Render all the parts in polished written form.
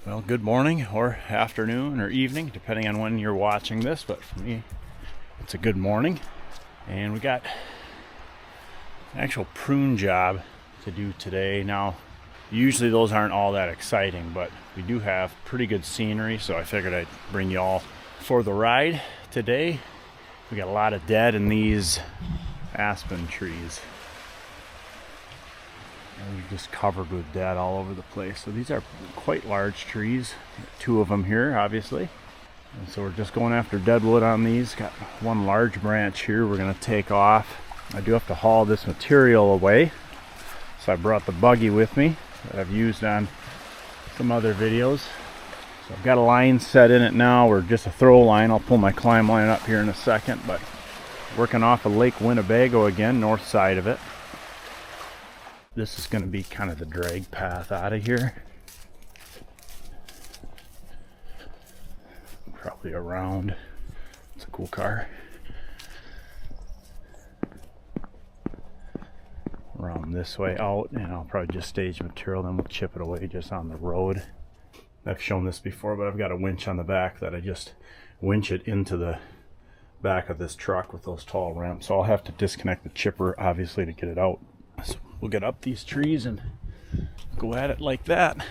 Well, good morning or afternoon or evening, depending on when you're watching this, but for me, it's a good morning. And we got an actual prune job to do today. Now, usually those aren't all that exciting, but we do have pretty good scenery, so I figured I'd bring you all for the ride today. We got a lot of dead in these aspen trees. And we're just covered with dead all over the place. So these are quite large trees. Two of them here, obviously. And so we're just going after dead wood on these. Got one large branch here we're going to take off. I do have to haul this material away. So I brought the buggy with me that I've used on some other videos. So I've got a line set in it now, or just a throw line. I'll pull my climb line up here in a second. But working off of Lake Winnebago again, north side of it. This is going to be kind of the drag path out of here. Probably around. It's a cool car. Around this way out, and I'll probably just stage material, then we'll chip it away just on the road. I've shown this before, but I've got a winch on the back that I just winch it into the back of this truck with those tall ramps. So I'll have to disconnect the chipper, obviously, to get it out. So we'll get up these trees and go at it like that.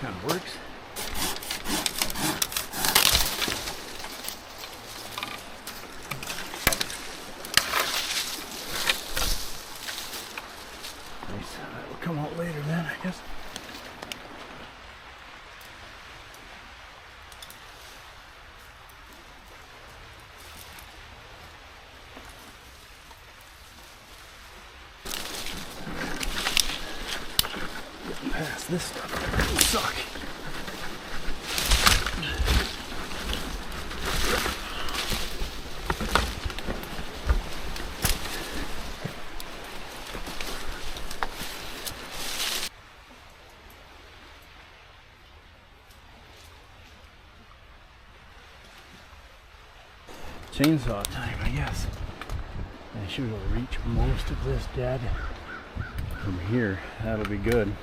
Kind of works. Nice. That will come out later then, I guess. Getting past this stuff will suck. Chainsaw time, I guess. I should be able to reach most of this dead from here. That'll be good.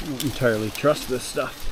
I don't entirely trust this stuff.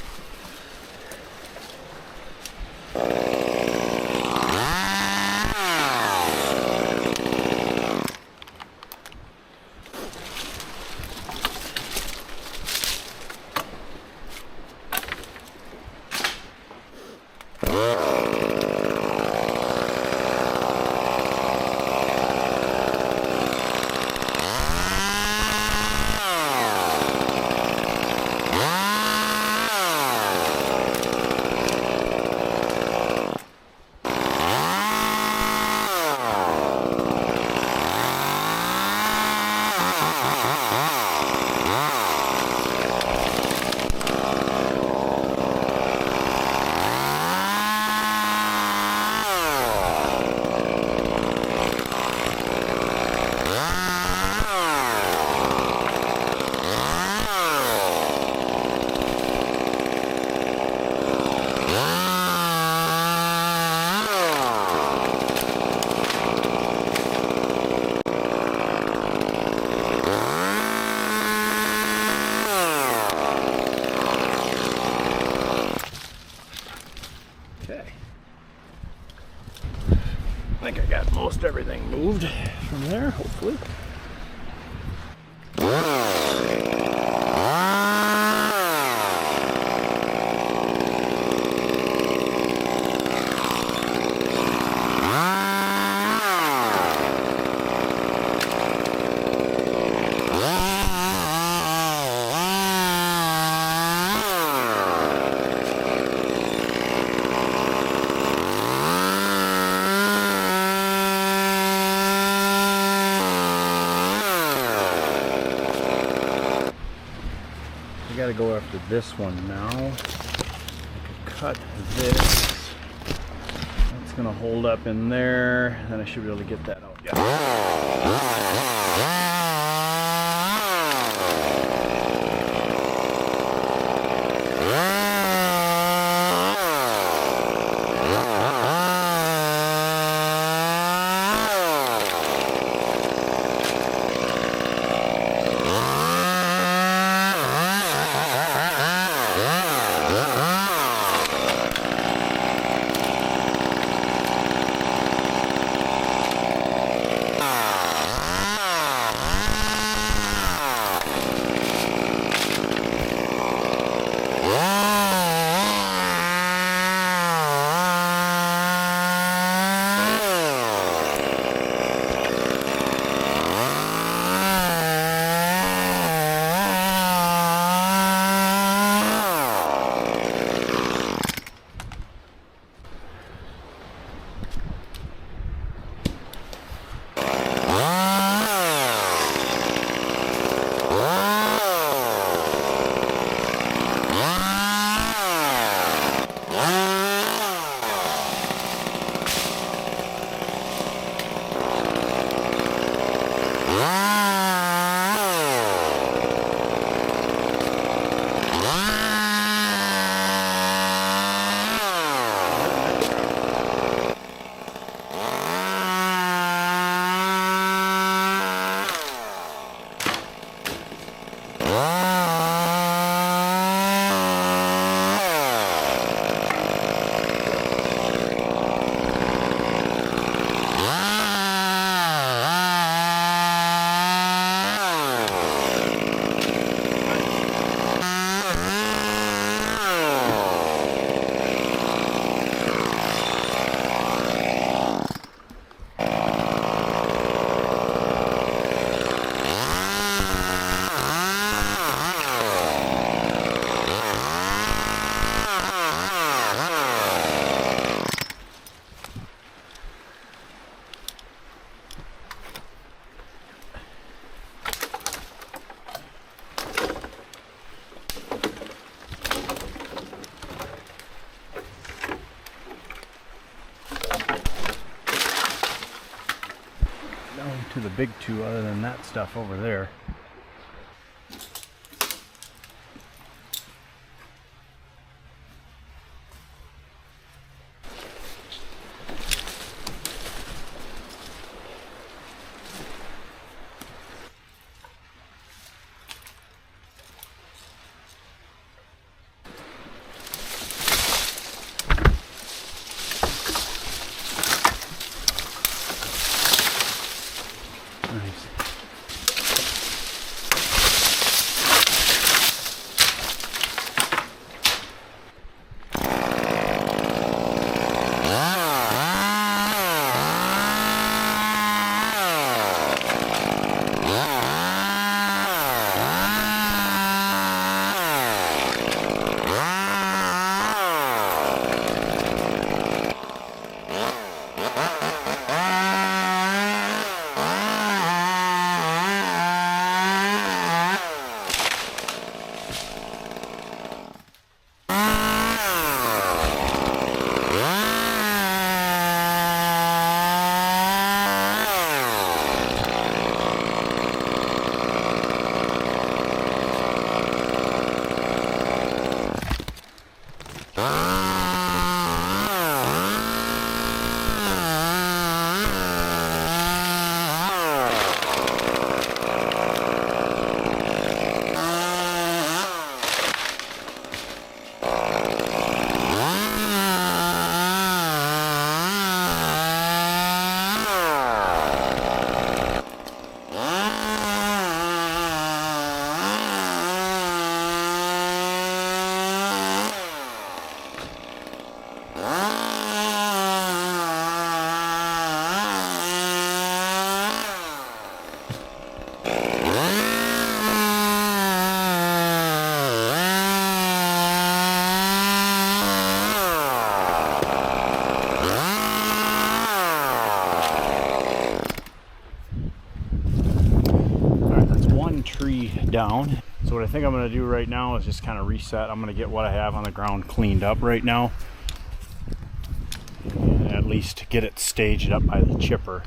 got most everything moved from there, hopefully. I gotta go after this one now. I could cut this. That's gonna hold up in there. Then I should be able to get that out. Yeah. To the big two other than that stuff over there. Nice. think I'm going to do right now is just kind of reset. I'm going to get what I have on the ground cleaned up right now, and at least get it staged up by the chipper.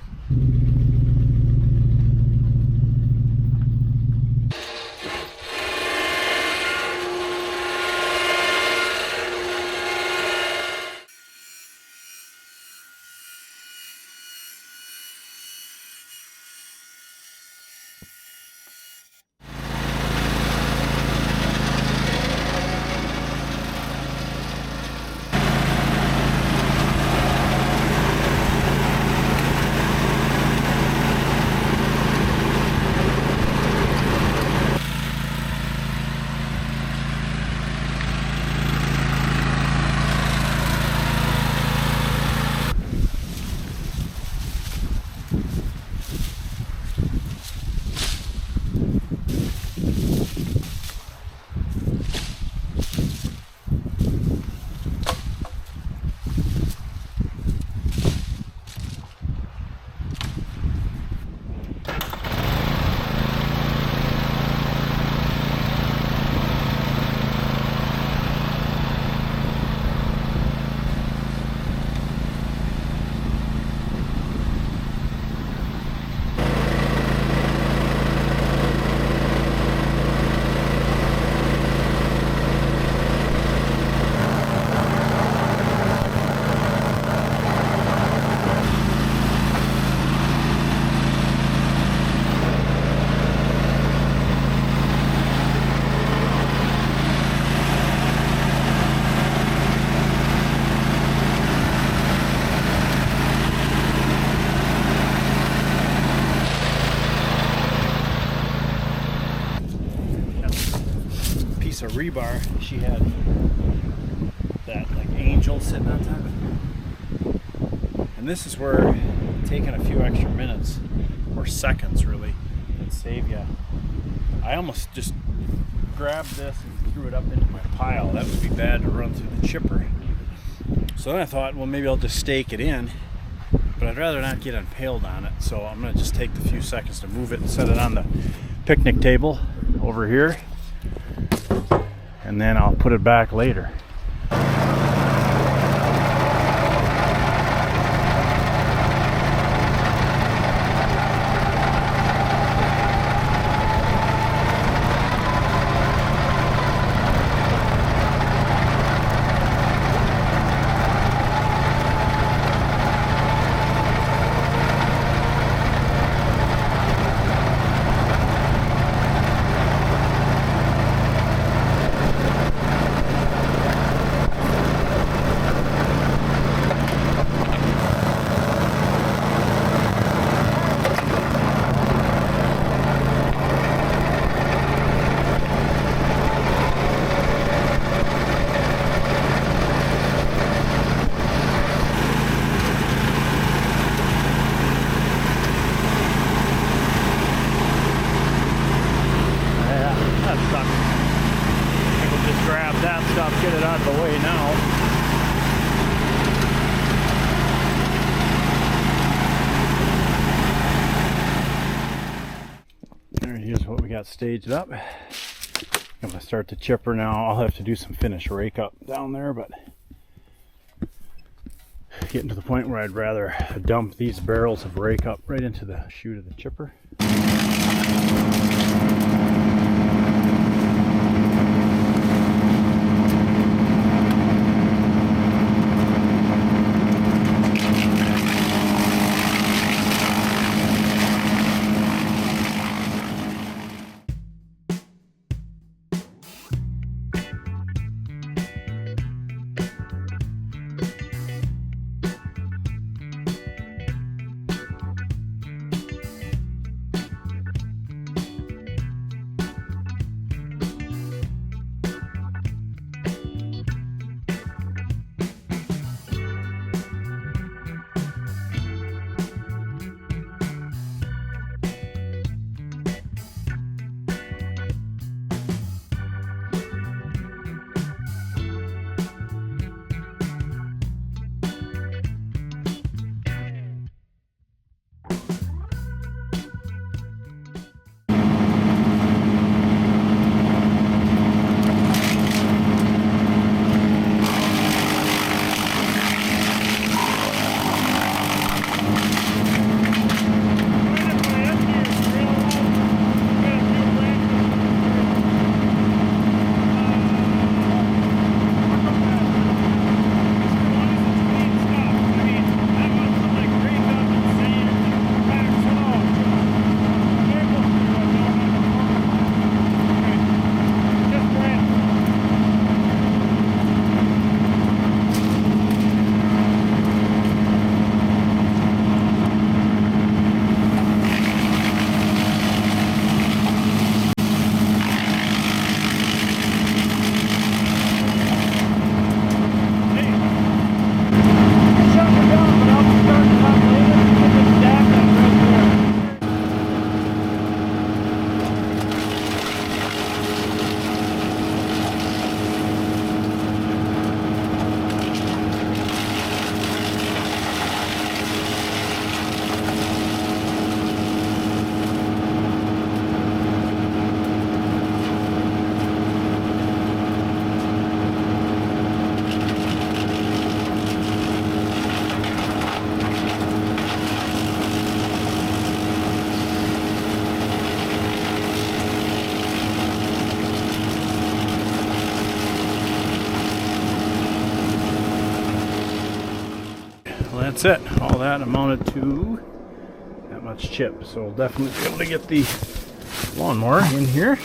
Of rebar, she had that like angel sitting on top of it, and this is where taking a few extra minutes or seconds really can save you. I almost just grabbed this and threw it up into my pile. That would be bad to run through the chipper. So then I thought, well, maybe I'll just stake it in, but I'd rather not get impaled on it, so I'm going to just take the few seconds to move it and set it on the picnic table over here, and then I'll put it back later. Get it out of the way now. Here's what we got staged up. I'm going to start the chipper now. I'll have to do some finish rake up down there, but getting to the point where I'd rather dump these barrels of rake up right into the chute of the chipper. that's it. All that amounted to that much chip. So we'll definitely be able to get the lawnmower in here.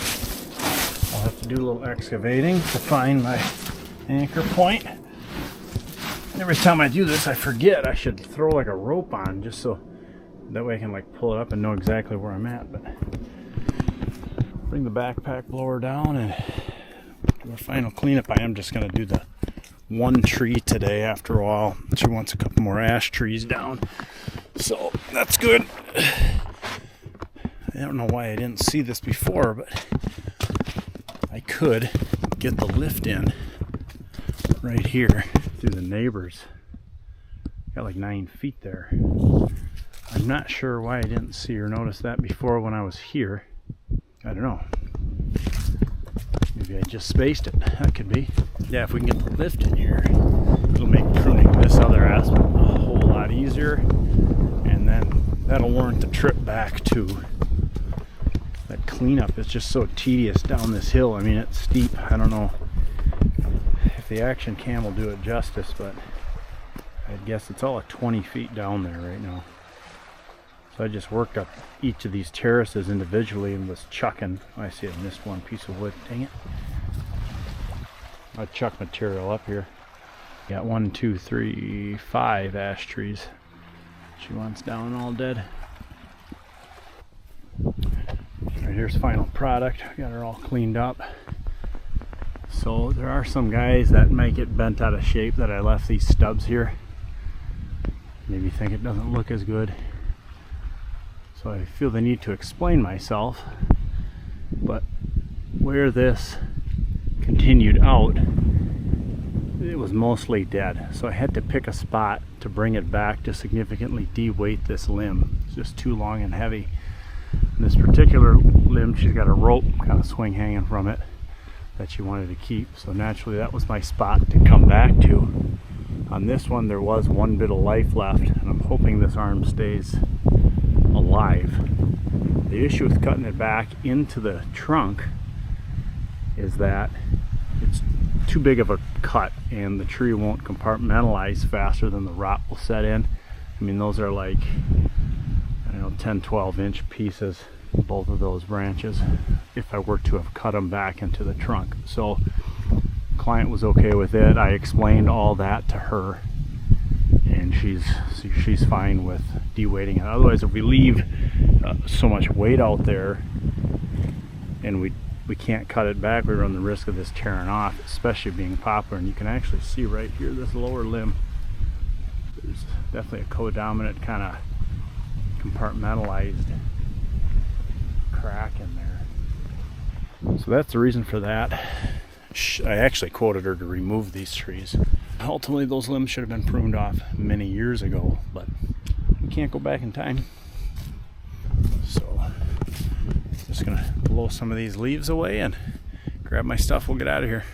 I'll have to do a little excavating to find my anchor point. Every time I do this, I forget I should throw like a rope on, just so that way I can like pull it up and know exactly where I'm at. But bring the backpack blower down and do a final cleanup. I am just going to do the one tree today. After a while, she wants a couple more ash trees down, so that's good. I don't know why I didn't see this before, but I could get the lift in right here through the neighbors. Got like 9 feet there. I'm not sure why I didn't see or notice that before when I was here. I don't know. Maybe I just spaced it. That could be. Yeah, if we can get the lift in here, it'll make pruning this other aspen a whole lot easier. And then that'll warrant the trip back too. That cleanup is just so tedious down this hill. I mean, it's steep. I don't know if the action cam will do it justice, but I guess it's all at 20 feet down there right now. So I just worked up each of these terraces individually and was chucking. I see I missed one piece of wood. Dang it. I chuck material up here. Got 1, 2, 3, 5 ash trees. She wants down all dead. Alright, here's final product. Got her all cleaned up. So there are some guys that might get bent out of shape that I left these stubs here. Maybe think it doesn't look as good. So I feel the need to explain myself. But where this continued out, it was mostly dead. So I had to pick a spot to bring it back to significantly de-weight this limb. It's just too long and heavy. And this particular limb, she's got a rope kind of swing hanging from it that she wanted to keep. So naturally that was my spot to come back to. On this one there was one bit of life left, and I'm hoping this arm stays alive. The issue with cutting it back into the trunk is that it's too big of a cut and the tree won't compartmentalize faster than the rot will set in. I mean, those are like, I don't know, 10-12 inch pieces, both of those branches, if I were to have cut them back into the trunk. So client was okay with it. I explained all that to her and she's fine with de-weighting it. Otherwise, if we leave so much weight out there and we can't cut it back, we run the risk of this tearing off, especially being poplar. And you can actually see right here, this lower limb, there's definitely a codominant kind of compartmentalized crack in there. So that's the reason for that. I actually quoted her to remove these trees. Ultimately, those limbs should have been pruned off many years ago, but we can't go back in time. So just gonna blow some of these leaves away and grab my stuff. We'll get out of here.